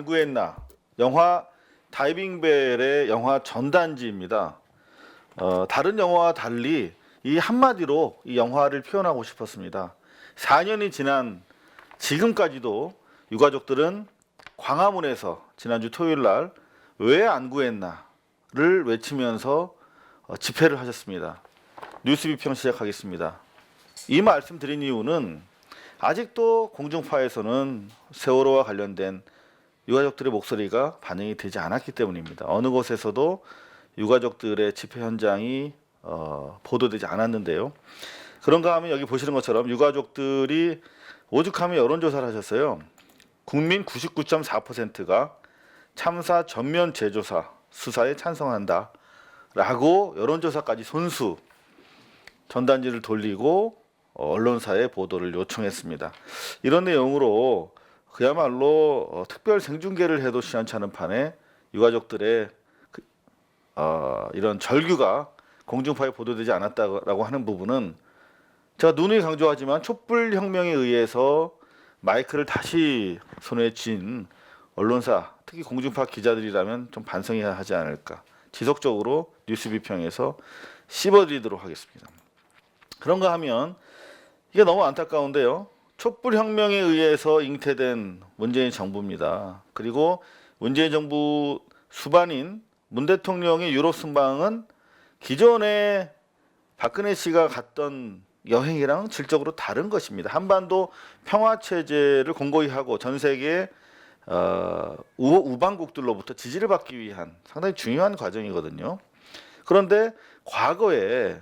구했나? 영화 다이빙벨의 영화 전단지입니다. 다른 영화와 달리 이 한마디로 이 영화를 표현하고 싶었습니다. 4년이 지난 지금까지도 유가족들은 광화문에서 지난주 토요일 날 왜 안 구했나를 외치면서 집회를 하셨습니다. 뉴스 비평 시작하겠습니다. 이 말씀 드린 이유는 아직도 공중파에서는 세월호와 관련된 유가족들의 목소리가 반영이 되지 않았기 때문입니다. 어느 곳에서도 유가족들의 집회 현장이 보도되지 않았는데요. 그런가 하면 여기 보시는 것처럼 유가족들이 오죽하면 여론조사를 하셨어요. 국민 99.4%가 참사 전면 재조사 수사에 찬성한다 라고 여론조사까지 손수 전단지를 돌리고 언론사에 보도를 요청했습니다. 이런 내용으로 그야말로 특별 생중계를 해도 시원찮은 판에 유가족들의 이런 절규가 공중파에 보도되지 않았다고 하는 부분은 제가 누누이 강조하지만 촛불혁명에 의해서 마이크를 다시 손에 쥔 언론사, 특히 공중파 기자들이라면 좀 반성해야 하지 않을까. 지속적으로 뉴스 비평에서 씹어드리도록 하겠습니다. 그런가 하면 이게 너무 안타까운데요. 촛불혁명에 의해서 잉태된 문재인 정부입니다. 그리고 문재인 정부 수반인 문 대통령의 유럽 순방은 기존에 박근혜 씨가 갔던 여행이랑 질적으로 다른 것입니다. 한반도 평화체제를 공고히 하고 전 세계 우방국들로부터 지지를 받기 위한 상당히 중요한 과정이거든요. 그런데 과거에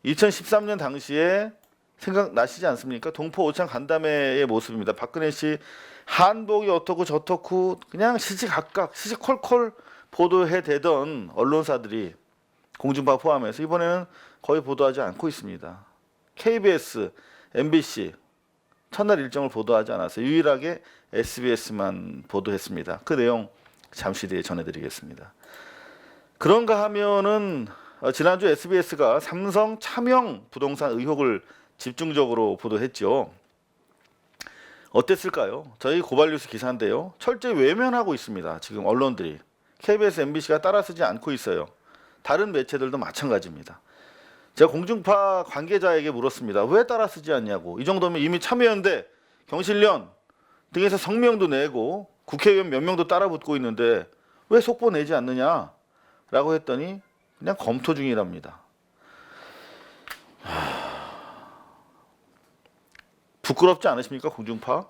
2013년 당시에 생각나시지 않습니까? 동포 오찬 간담회의 모습입니다. 박근혜 씨 한복이 어떻고 저떻고 그냥 시시각각 시시콜콜 보도해대던 언론사들이 공중파 포함해서 이번에는 거의 보도하지 않고 있습니다. KBS, MBC 첫날 일정을 보도하지 않았어요. 유일하게 SBS만 보도했습니다. 그 내용 잠시 뒤에 전해드리겠습니다. 그런가 하면은 지난주 SBS가 삼성 차명 부동산 의혹을 집중적으로 보도했죠. 어땠을까요? 저희 고발뉴스 기사인데요. 철저히 외면하고 있습니다. 지금 언론들이. KBS, MBC가 따라쓰지 않고 있어요. 다른 매체들도 마찬가지입니다. 제가 공중파 관계자에게 물었습니다. 왜 따라쓰지 않냐고. 이 정도면 이미 참여연대, 경실련 등에서 성명도 내고 국회의원 몇 명도 따라붙고 있는데 왜 속보 내지 않느냐라고 했더니 그냥 검토 중이랍니다. 부끄럽지 않으십니까? 공중파?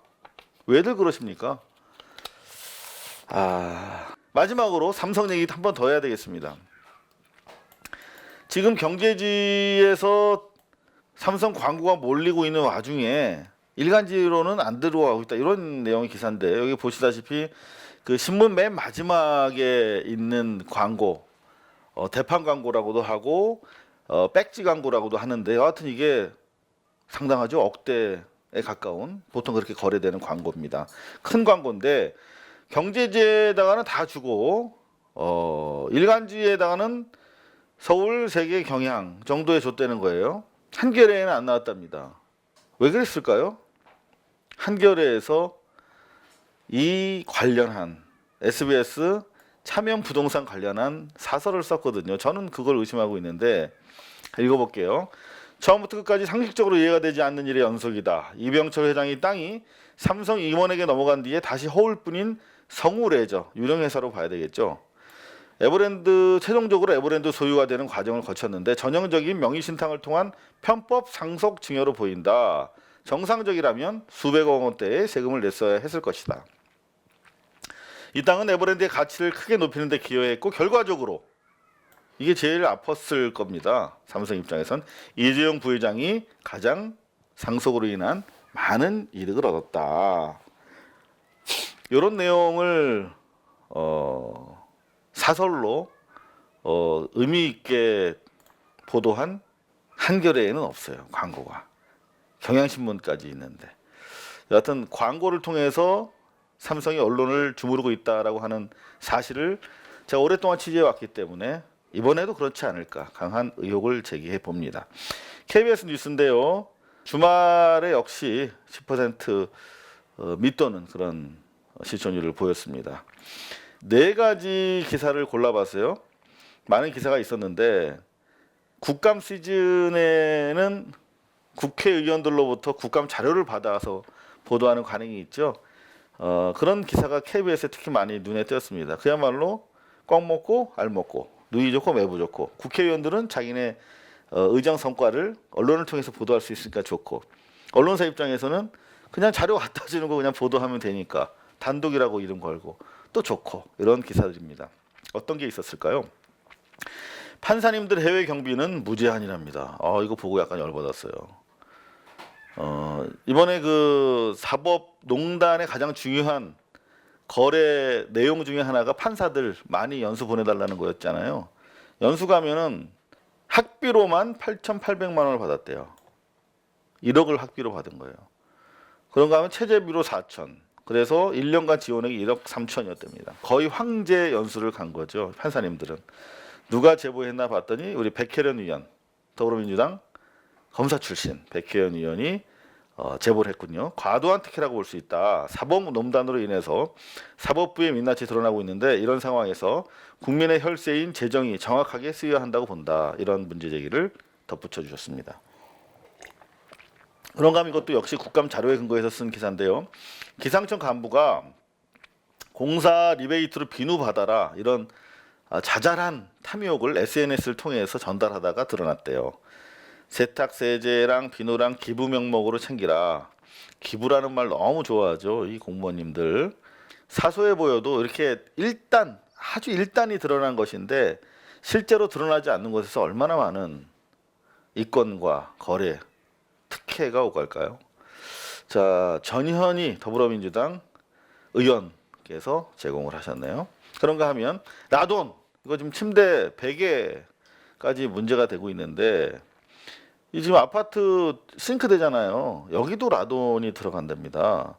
왜들 그러십니까? 마지막으로 삼성 얘기 한 번 더 해야 되겠습니다. 지금 경제지에서 삼성 광고가 몰리고 있는 와중에 일간지로는 안 들어가고 있다. 이런 내용의 기사인데 여기 보시다시피 그 신문 맨 마지막에 있는 광고, 대판 광고라고도 하고 백지 광고라고도 하는데 여하튼 이게 상당하죠. 억대에 가까운 보통 그렇게 거래되는 광고입니다. 큰 광고인데 경제지에다가는 다 주고 일간지에다가는 서울, 세계, 경향 정도에 줬다는 거예요. 한겨레에는 안 나왔답니다. 왜 그랬을까요? 한겨레에서 이 관련한 SBS 차명 부동산 관련한 사설을 썼거든요. 저는 그걸 의심하고 있는데 읽어볼게요. 처음부터 끝까지 상식적으로 이해가 되지 않는 일의 연속이다. 이병철 회장이 땅이 삼성 임원에게 넘어간 뒤에 다시 허울 뿐인 성우레저 유령회사로 봐야 되겠죠. 최종적으로 에버랜드 소유가 되는 과정을 거쳤는데 전형적인 명의신탁을 통한 편법 상속 증여로 보인다. 정상적이라면 수백억 원대의 세금을 냈어야 했을 것이다. 이 땅은 에버랜드의 가치를 크게 높이는 데 기여했고 결과적으로 이게 제일 아팠을 겁니다. 삼성 입장에선 이재용 부회장이 가장 상속으로 인한 많은 이득을 얻었다. 이런 내용을 사설로 의미 있게 보도한 한겨레에는 없어요. 광고가. 경향신문까지 있는데 여하튼 광고를 통해서 삼성이 언론을 주무르고 있다라고 하는 사실을 제가 오랫동안 취재해 왔기 때문에 이번에도 그렇지 않을까 강한 의혹을 제기해 봅니다. KBS 뉴스인데요. 주말에 역시 10% 밑도는 그런 시청률을 보였습니다. 네 가지 기사를 골라봤어요. 많은 기사가 있었는데 국감 시즌에는 국회의원들로부터 국감 자료를 받아서 보도하는 관행이 있죠. 그런 기사가 KBS에 특히 많이 눈에 띄었습니다. 그야말로 꽉 먹고 알 먹고 누이 좋고 매부 좋고, 국회의원들은 자기네 의정 성과를 언론을 통해서 보도할 수 있으니까 좋고, 언론사 입장에서는 그냥 자료 갖다 주는 거 그냥 보도하면 되니까 단독이라고 이름 걸고 또 좋고, 이런 기사들입니다. 어떤 게 있었을까요? 판사님들 해외 경비는 무제한이랍니다. 이거 보고 약간 열받았어요. 이번에 그 사법농단의 가장 중요한 거래 내용 중에 하나가 판사들 많이 연수 보내달라는 거였잖아요. 연수 가면은 학비로만 8,800만 원을 받았대요. 1억을 학비로 받은 거예요. 그런가 하면 체재비로 4천. 그래서 1년간 지원액이 1억 3천이었답니다. 거의 황제 연수를 간 거죠, 판사님들은. 누가 제보했나 봤더니 우리 백혜련 의원, 더불어민주당 검사 출신 백혜련 의원이 제보를 했군요. 과도한 특혜라고 볼 수 있다. 사법농단으로 인해서 사법부의 민낯이 드러나고 있는데, 이런 상황에서 국민의 혈세인 재정이 정확하게 쓰여야 한다고 본다. 이런 문제 제기를 덧붙여 주셨습니다. 그런가 하면 이것도 역시 국감 자료에 근거해서 쓴 기사인데요. 기상청 간부가 공사 리베이트로 비누 받아라, 이런 자잘한 탐욕을 SNS를 통해서 전달하다가 드러났대요. 세탁세제랑 비누랑 기부 명목으로 챙기라. 기부라는 말 너무 좋아하죠, 이 공무원님들. 사소해 보여도 이렇게 아주 일단이 드러난 것인데 실제로 드러나지 않는 곳에서 얼마나 많은 이권과 거래, 특혜가 오갈까요? 자, 전현희 더불어민주당 의원께서 제공을 하셨네요. 그런가 하면 라돈, 이거 지금 침대 베개까지 문제가 되고 있는데, 이 지금 아파트 싱크대잖아요. 여기도 라돈이 들어간답니다.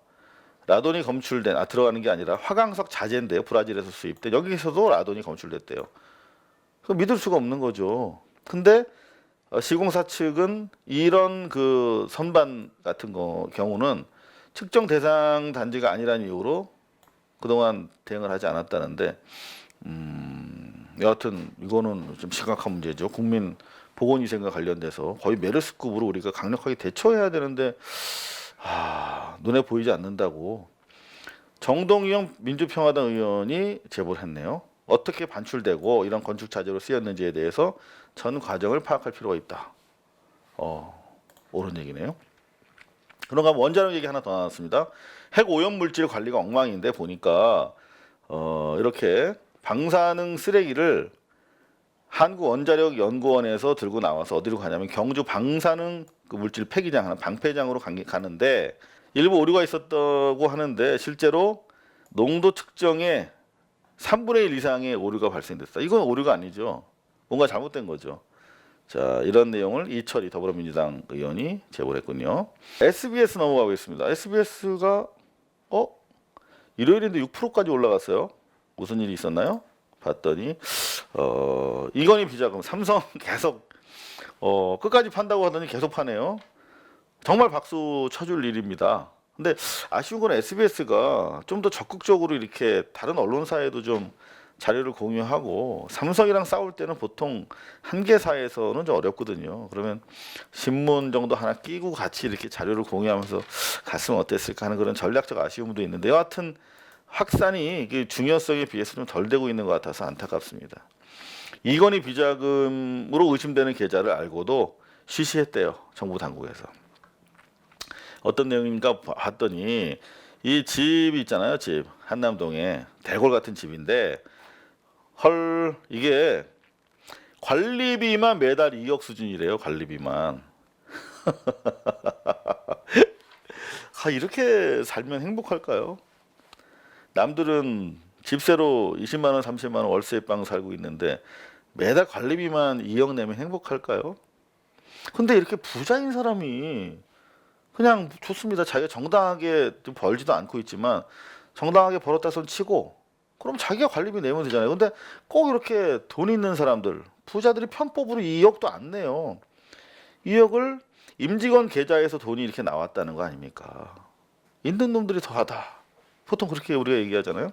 라돈이 검출된, 들어가는 게 아니라 화강석 자재인데요, 브라질에서 수입된. 여기서도 라돈이 검출됐대요. 그거 믿을 수가 없는 거죠. 근데 시공사 측은 이런 그 선반 같은 경우는 측정 대상 단지가 아니라는 이유로 그동안 대응을 하지 않았다는데, 여하튼 이거는 좀 심각한 문제죠. 국민 보건위생과 관련돼서 거의 메르스급으로 우리가 강력하게 대처해야 되는데 눈에 보이지 않는다고 정동영 민주평화당 의원이 제보를 했네요. 어떻게 반출되고 이런 건축 자재로 쓰였는지에 대해서 전 과정을 파악할 필요가 있다. 옳은 얘기네요. 그런가 하면 원자력 얘기 하나 더 나왔습니다. 핵 오염 물질 관리가 엉망인데 보니까 이렇게 방사능 쓰레기를 한국원자력연구원에서 들고 나와서 어디로 가냐면 경주 방사능 그 물질 폐기장 하나 방폐장으로 가는데, 일부 오류가 있었다고 하는데 실제로 농도 측정에 3분의 1 이상의 오류가 발생됐다. 이건 오류가 아니죠. 뭔가 잘못된 거죠. 자, 이런 내용을 이철희 더불어민주당 의원이 제보를 했군요. SBS 넘어가겠습니다. SBS가 일요일인데 6%까지 올라갔어요. 무슨 일이 있었나요? 봤더니 이건희 비자금, 삼성 계속 끝까지 판다고 하더니 계속 파네요. 정말 박수 쳐줄 일입니다. 근데 아쉬운 건 SBS가 좀 더 적극적으로 이렇게 다른 언론사에도 좀 자료를 공유하고, 삼성이랑 싸울 때는 보통 한 개사에서는 좀 어렵거든요. 그러면 신문 정도 하나 끼고 같이 이렇게 자료를 공유하면서 갔으면 어땠을까 하는 그런 전략적 아쉬움도 있는데, 여하튼 확산이 중요성에 비해서 좀 덜 되고 있는 것 같아서 안타깝습니다. 이건희 비자금으로 의심되는 계좌를 알고도 쉬쉬했대요, 정부 당국에서. 어떤 내용인가 봤더니 이 집이 있잖아요, 집 한남동에 대골 같은 집인데 이게 관리비만 매달 2억 수준이래요. 관리비만. 이렇게 살면 행복할까요? 남들은 집세로 20만 원, 30만 원 월세 방 살고 있는데 매달 관리비만 2억 내면 행복할까요? 근데 이렇게 부자인 사람이 그냥 좋습니다. 자기가 정당하게 벌지도 않고 있지만 정당하게 벌었다 손 치고, 그럼 자기가 관리비 내면 되잖아요. 근데 꼭 이렇게 돈 있는 사람들, 부자들이 편법으로 2억도 안 내요. 2억을 임직원 계좌에서 돈이 이렇게 나왔다는 거 아닙니까? 있는 놈들이 더하다. 보통 그렇게 우리가 얘기하잖아요.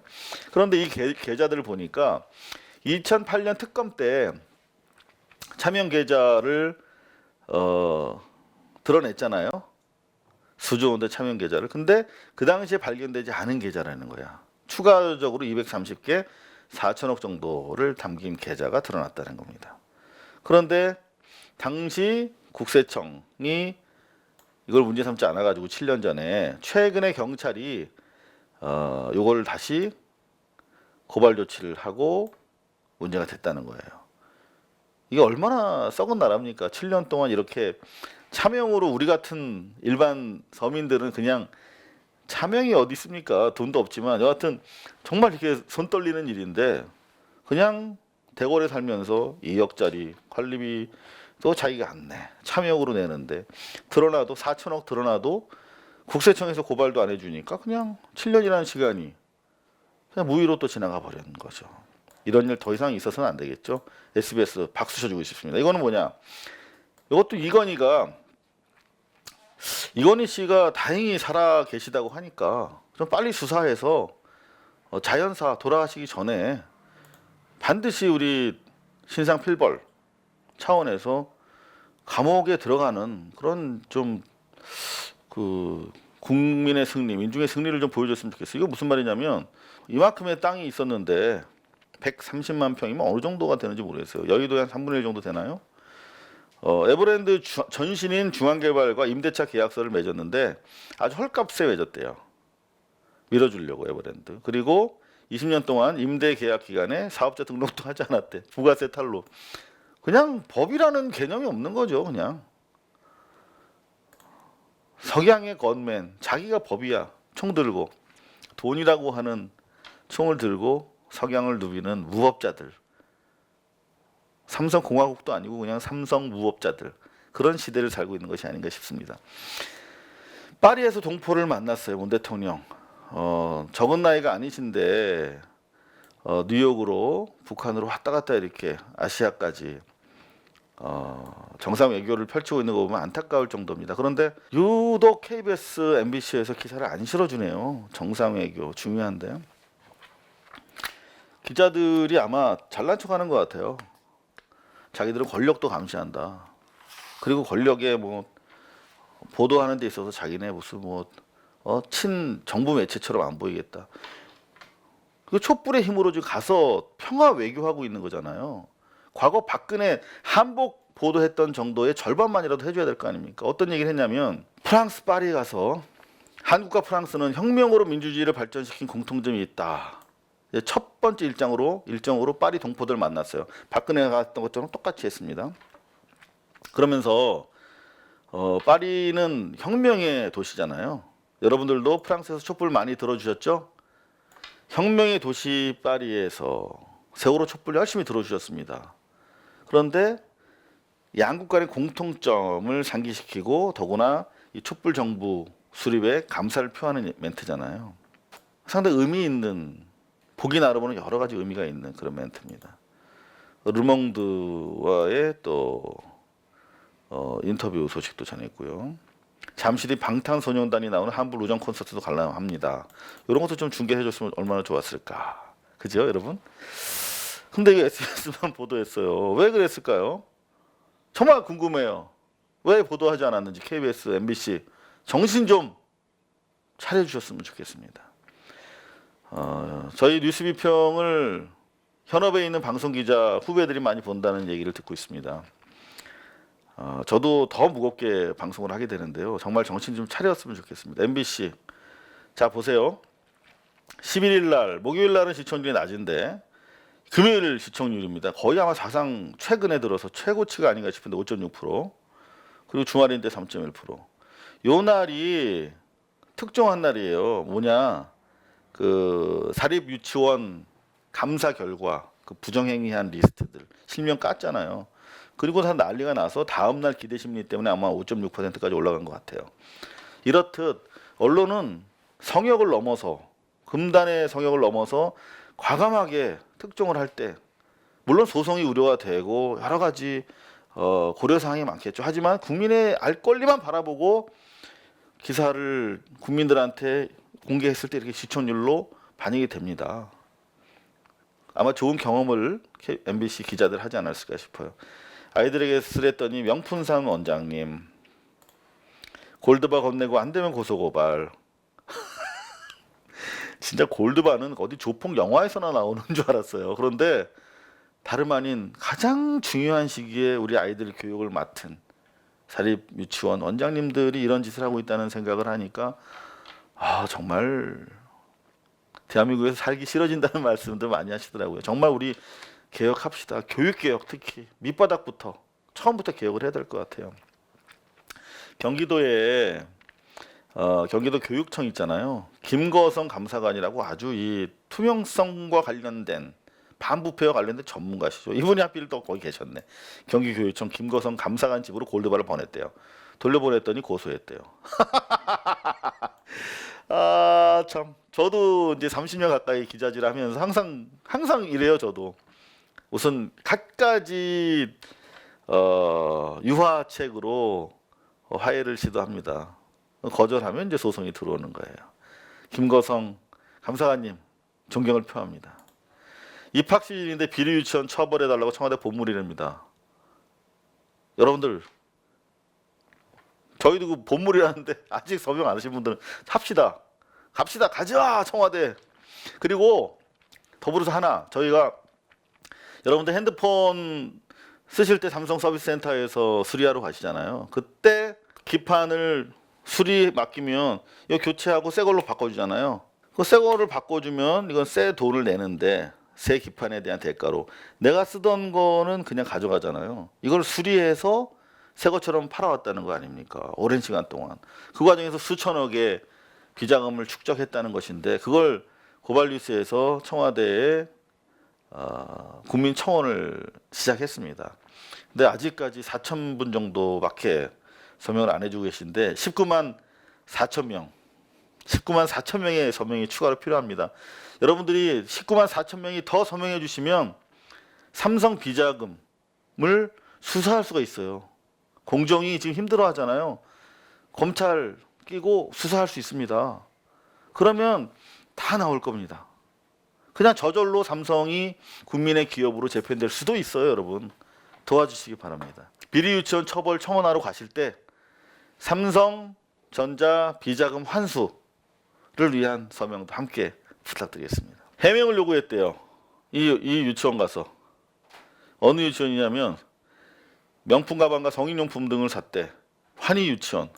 그런데 이 계좌들을 보니까 2008년 특검 때 차명 계좌를 드러냈잖아요. 수조 원대 차명 계좌를. 근데 그 당시에 발견되지 않은 계좌라는 거야. 추가적으로 230개 4천억 정도를 담긴 계좌가 드러났다는 겁니다. 그런데 당시 국세청이 이걸 문제 삼지 않아 가지고 7년 전에 최근에 경찰이 요걸 다시 고발 조치를 하고 문제가 됐다는 거예요. 이게 얼마나 썩은 나라입니까? 7년 동안 이렇게 차명으로 우리 같은 일반 서민들은 그냥 차명이 어디 있습니까? 돈도 없지만 여하튼 정말 이렇게 손 떨리는 일인데 그냥 대궐에 살면서 2억짜리 관리비도 자기가 안 내. 차명으로 내는데 드러나도 4천억 드러나도 국세청에서 고발도 안 해주니까 그냥 7년이라는 시간이 그냥 무의로 또 지나가 버리는 거죠. 이런 일 더 이상 있어서는 안 되겠죠. SBS 박수 쳐주고 싶습니다. 이거는 뭐냐? 이것도 이건희 씨가 다행히 살아 계시다고 하니까 좀 빨리 수사해서 자연사 돌아가시기 전에 반드시 우리 신상 필벌 차원에서 감옥에 들어가는 그런 좀 그 국민의 승리, 민중의 승리를 좀 보여줬으면 좋겠어요. 이거 무슨 말이냐면 이만큼의 땅이 있었는데 130만 평이면 어느 정도가 되는지 모르겠어요. 여의도에 한 3분의 1 정도 되나요? 에버랜드 전신인 중앙개발과 임대차 계약서를 맺었는데 아주 헐값에 맺었대요. 밀어주려고 에버랜드. 그리고 20년 동안 임대 계약 기간에 사업자 등록도 하지 않았대. 부가세 탈루. 그냥 법이라는 개념이 없는 거죠. 그냥 석양의 건맨, 자기가 법이야. 총 들고 돈이라고 하는 총을 들고 석양을 누비는 무법자들. 삼성공화국도 아니고 그냥 삼성 무법자들. 그런 시대를 살고 있는 것이 아닌가 싶습니다. 파리에서 동포를 만났어요. 문 대통령. 적은 나이가 아니신데 뉴욕으로 북한으로 왔다 갔다 이렇게 아시아까지 정상 외교를 펼치고 있는 거 보면 안타까울 정도입니다. 그런데 유독 KBS, MBC에서 기사를 안 실어주네요. 정상 외교 중요한데 기자들이 아마 잘난 척하는 것 같아요. 자기들은 권력도 감시한다. 그리고 권력에 뭐 보도하는 데 있어서 자기네 무슨 친 정부 매체처럼 안 보이겠다. 그 촛불의 힘으로 지금 가서 평화 외교하고 있는 거잖아요. 과거 박근혜 한복 보도했던 정도의 절반만이라도 해줘야 될 거 아닙니까? 어떤 얘기를 했냐면 프랑스 파리에 가서 한국과 프랑스는 혁명으로 민주주의를 발전시킨 공통점이 있다. 첫 번째 일정으로 파리 동포들 만났어요. 박근혜가 갔던 것처럼 똑같이 했습니다. 그러면서 파리는 혁명의 도시잖아요. 여러분들도 프랑스에서 촛불 많이 들어주셨죠? 혁명의 도시 파리에서 세월호 촛불 열심히 들어주셨습니다. 그런데 양국 간의 공통점을 상기시키고 더구나 이 촛불 정부 수립에 감사를 표하는 멘트잖아요. 상당히 의미 있는 보기 나름으로는 여러 가지 의미가 있는 그런 멘트입니다. 르몽드와의 또 인터뷰 소식도 전했고요. 잠시 뒤 방탄소년단이 나오는 한불 우정 콘서트도 관람합니다. 이런 것도 좀 중계해줬으면 얼마나 좋았을까. 그죠, 여러분? 근데 이게 SBS만 보도했어요. 왜 그랬을까요? 정말 궁금해요. 왜 보도하지 않았는지 KBS, MBC 정신 좀 차려주셨으면 좋겠습니다. 저희 뉴스 비평을 현업에 있는 방송기자 후배들이 많이 본다는 얘기를 듣고 있습니다. 저도 더 무겁게 방송을 하게 되는데요. 정말 정신 좀 차렸으면 좋겠습니다. MBC. 자, 보세요. 11일 날, 목요일 날은 시청률이 낮은데 금요일 시청률입니다. 거의 아마 사상 최근에 들어서 최고치가 아닌가 싶은데 5.6%. 그리고 주말인데 3.1%. 요 날이 특정한 날이에요. 뭐냐? 그 사립 유치원 감사 결과 그 부정행위한 리스트들 실명 깠잖아요. 그리고 다 난리가 나서 다음 날 기대 심리 때문에 아마 5.6%까지 올라간 것 같아요. 이렇듯 언론은 성역을 넘어서 금단의 성역을 넘어서 과감하게 특종을 할 때 물론 소송이 우려가 되고 여러 가지 고려 사항이 많겠죠. 하지만 국민의 알 권리만 바라보고 기사를 국민들한테 공개했을 때 이렇게 시청률로 반영이 됩니다. 아마 좋은 경험을 MBC 기자들 하지 않았을까 싶어요. 아이들에게 쓰랬더니 명품산 원장님 골드바 건네고 안 되면 고소고발. 진짜 골드바는 어디 조폭 영화에서나 나오는 줄 알았어요. 그런데 다름 아닌 가장 중요한 시기에 우리 아이들 교육을 맡은 사립 유치원 원장님들이 이런 짓을 하고 있다는 생각을 하니까 정말 대한민국에서 살기 싫어진다는 말씀들 많이 하시더라고요. 정말 우리 개혁합시다. 교육개혁 특히 밑바닥부터 처음부터 개혁을 해야 될 것 같아요. 경기도에 경기도 교육청 있잖아요. 김거성 감사관이라고 아주 이 투명성과 관련된 반부패와 관련된 전문가시죠. 이분이 하필 또 거기 계셨네. 경기교육청 김거성 감사관 집으로 골드바를 보냈대요. 돌려보냈더니 고소했대요. 참. 저도 이제 30년 가까이 기자질 하면서 항상 이래요, 저도. 우선 갖가지 유화책으로 화해를 시도합니다. 거절하면 이제 소송이 들어오는 거예요. 김거성 감사관님 존경을 표합니다. 입학 시즌인데 비리 유치원 처벌해달라고 청와대 본물이랍니다. 여러분들 저희도 그 본물이라는데 아직 서명 안 하신 분들은 합시다. 갑시다. 가자 청와대. 그리고 더불어서 하나 저희가 여러분들 핸드폰 쓰실 때 삼성 서비스 센터에서 수리하러 가시잖아요. 그때 기판을 수리 맡기면 이거 교체하고 새 걸로 바꿔주잖아요. 그 새 거를 바꿔주면 이건 새 돈을 내는데 새 기판에 대한 대가로 내가 쓰던 거는 그냥 가져가잖아요. 이걸 수리해서 새 것처럼 팔아왔다는 거 아닙니까? 오랜 시간 동안. 그 과정에서 수천억의 비자금을 축적했다는 것인데 그걸 고발뉴스에서 청와대에 국민청원을 시작했습니다. 근데 아직까지 4,000분 정도밖에 서명을 안 해주고 계신데 19만 4천 명의 서명이 추가로 필요합니다. 여러분들이 19만 4천 명이 더 서명해 주시면 삼성 비자금을 수사할 수가 있어요. 공정이 지금 힘들어 하잖아요. 검찰 끼고 수사할 수 있습니다. 그러면 다 나올 겁니다. 그냥 저절로 삼성이 국민의 기업으로 재편될 수도 있어요, 여러분. 도와주시기 바랍니다. 비리 유치원 처벌 청원하러 가실 때 삼성전자 비자금 환수를 위한 서명도 함께 부탁드리겠습니다. 해명을 요구했대요. 이 유치원 가서 어느 유치원이냐면 명품 가방과 성인용품 등을 샀대. 환희 유치원.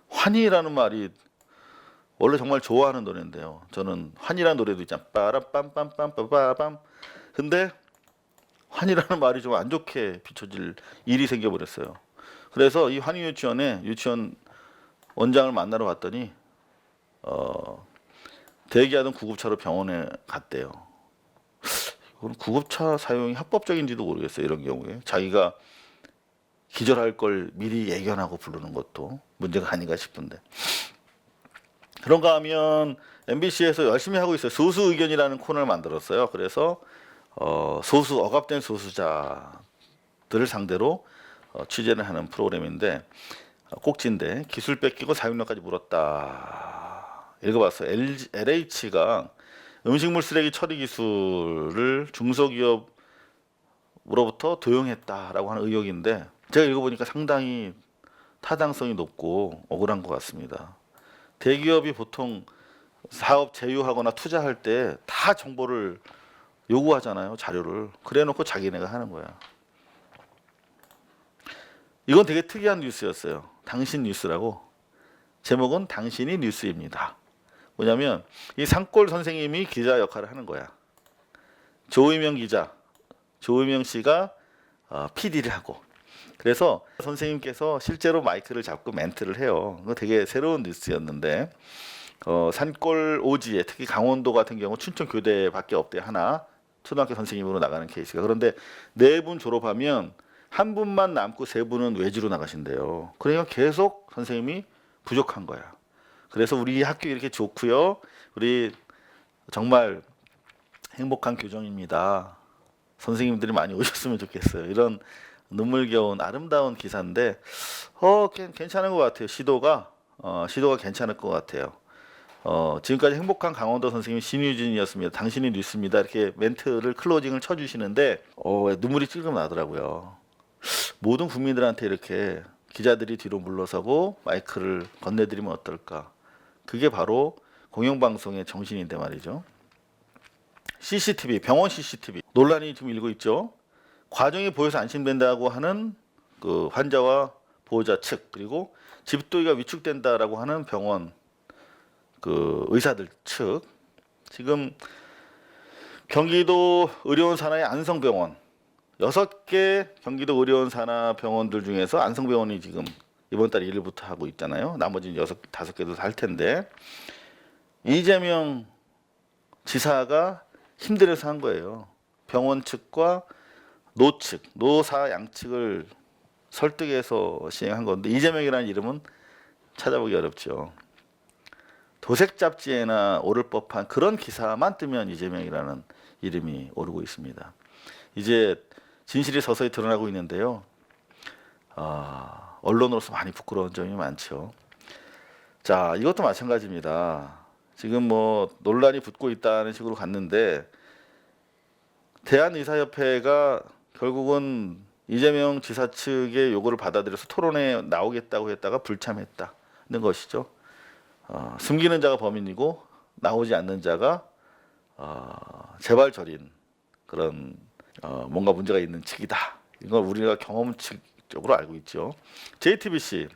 환희라는 말이 원래 정말 좋아하는 노래인데요. 저는 환희라는 노래도 있잖아. 빠라빰빰빰빰빰. 근데 환희라는 말이 좀 안 좋게 비춰질 일이 생겨버렸어요. 그래서 이 환희 유치원에 유치원 원장을 만나러 갔더니 대기하던 구급차로 병원에 갔대요. 이건 구급차 사용이 합법적인지도 모르겠어요. 이런 경우에 자기가 기절할 걸 미리 예견하고 부르는 것도 문제가 아닌가 싶은데. 그런가 하면 MBC에서 열심히 하고 있어요. 소수 의견이라는 코너를 만들었어요. 그래서 억압된 소수자들을 상대로 취재를 하는 프로그램인데 꼭지인데 기술 뺏기고 사용료까지 물었다. 읽어봤어요. LH가 음식물 쓰레기 처리 기술을 중소기업으로부터 도용했다라고 하는 의혹인데 제가 읽어보니까 상당히 타당성이 높고 억울한 것 같습니다. 대기업이 보통 사업 제휴하거나 투자할 때 다 정보를 요구하잖아요. 자료를. 그래놓고 자기네가 하는 거야. 이건 되게 특이한 뉴스였어요. 당신 뉴스라고. 제목은 당신이 뉴스입니다. 뭐냐면 이 산골 선생님이 기자 역할을 하는 거야. 조의명 기자, 조의명 씨가 PD를 하고 그래서 선생님께서 실제로 마이크를 잡고 멘트를 해요. 그거 되게 새로운 뉴스였는데 산골 오지에 특히 강원도 같은 경우 춘천 교대밖에 없대 하나 초등학교 선생님으로 나가는 케이스가. 그런데 4분 졸업하면 한 분만 남고 3분은 외지로 나가신대요. 그러니까 계속 선생님이 부족한 거야. 그래서 우리 학교 이렇게 좋고요. 우리 정말 행복한 교정입니다. 선생님들이 많이 오셨으면 좋겠어요. 이런 눈물겨운 아름다운 기사인데 괜찮은 것 같아요. 시도가 괜찮을 것 같아요. 지금까지 행복한 강원도 선생님 신유진이었습니다. 당신이 뉴스입니다. 이렇게 멘트를 클로징을 쳐주시는데 눈물이 찔끔 나더라고요. 모든 국민들한테 이렇게 기자들이 뒤로 물러서고 마이크를 건네드리면 어떨까? 그게 바로 공영방송의 정신인데 말이죠. CCTV, 병원 CCTV 논란이 지금 일고 있죠. 과정이 보여서 안심된다고 하는 그 환자와 보호자 측, 그리고 집도의가 위축된다라고 하는 병원 그 의사들 측. 지금 경기도 의료원 산하의 안성병원 6개 경기도 의료원 산하 병원들 중에서 안성병원이 지금 이번 달 1일부터 하고 있잖아요. 나머지는 5개도 할 텐데 이재명 지사가 힘들어서 한 거예요. 병원 측과 노측, 노사 양측을 설득해서 시행한 건데 이재명이라는 이름은 찾아보기 어렵죠. 도색 잡지에나 오를 법한 그런 기사만 뜨면 이재명이라는 이름이 오르고 있습니다. 이제 진실이 서서히 드러나고 있는데요. 언론으로서 많이 부끄러운 점이 많죠. 자, 이것도 마찬가지입니다. 지금 뭐 논란이 붙고 있다는 식으로 갔는데 대한의사협회가 결국은 이재명 지사 측의 요구를 받아들여서 토론에 나오겠다고 했다가 불참했다는 것이죠. 숨기는 자가 범인이고 나오지 않는 자가 재발 저린 그런 뭔가 문제가 있는 측이다. 이걸 우리가 경험칙적으로 알고 있죠. JTBC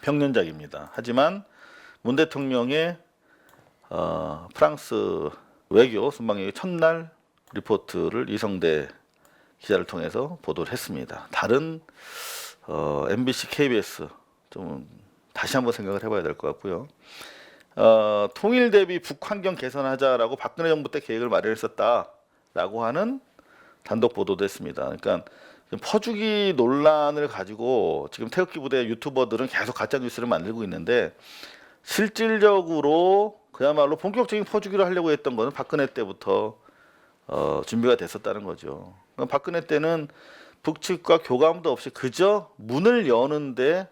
평년작입니다. 하지만 문 대통령의 프랑스 외교 순방의 첫날 리포트를 이성대 기자를 통해서 보도를 했습니다. 다른 MBC, KBS 좀 다시 한번 생각을 해봐야 될 것 같고요. 통일 대비 북환경 개선하자라고 박근혜 정부 때 계획을 마련했었다라고 하는 단독 보도도 했습니다. 그러니까 퍼주기 논란을 가지고 지금 태극기 부대 유튜버들은 계속 가짜 뉴스를 만들고 있는데 실질적으로 그야말로 본격적인 퍼주기를 하려고 했던 것은 박근혜 때부터 준비가 됐었다는 거죠. 박근혜 때는 북측과 교감도 없이 그저 문을 여는데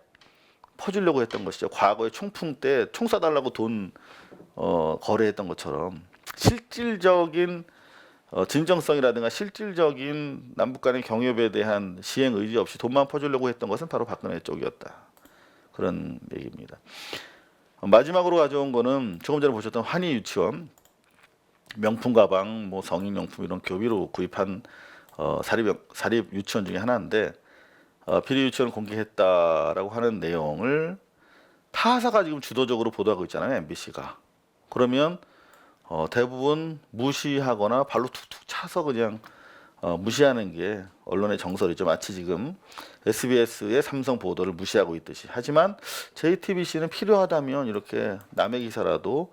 퍼주려고 했던 것이죠. 과거에 총풍 때 총 쏴달라고 돈 거래했던 것처럼 실질적인 진정성이라든가 실질적인 남북 간의 경협에 대한 시행 의지 없이 돈만 퍼주려고 했던 것은 바로 박근혜 쪽이었다. 그런 얘기입니다. 마지막으로 가져온 거는 조금 전에 보셨던 환희 유치원 명품 가방, 뭐 성인용품 이런 교비로 구입한 사립 유치원 중에 하나인데 비리 유치원을 공개했다라고 하는 내용을 타사가 지금 주도적으로 보도하고 있잖아요. MBC가. 그러면 대부분 무시하거나 발로 툭툭 차서 그냥 무시하는 게 언론의 정설이죠. 마치 지금 SBS의 삼성 보도를 무시하고 있듯이. 하지만 JTBC는 필요하다면 이렇게 남의 기사라도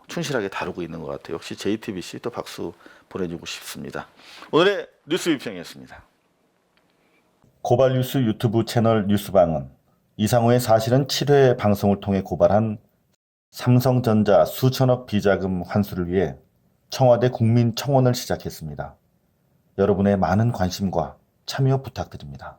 충실하게 다루고 있는 것 같아요. 역시 JTBC 또 박수 보내주고 싶습니다. 오늘의 뉴스 비평이었습니다. 고발뉴스 유튜브 채널 뉴스방은 이상우의 사실은 7회 방송을 통해 고발한 삼성전자 수천억 비자금 환수를 위해 청와대 국민청원을 시작했습니다. 여러분의 많은 관심과 참여 부탁드립니다.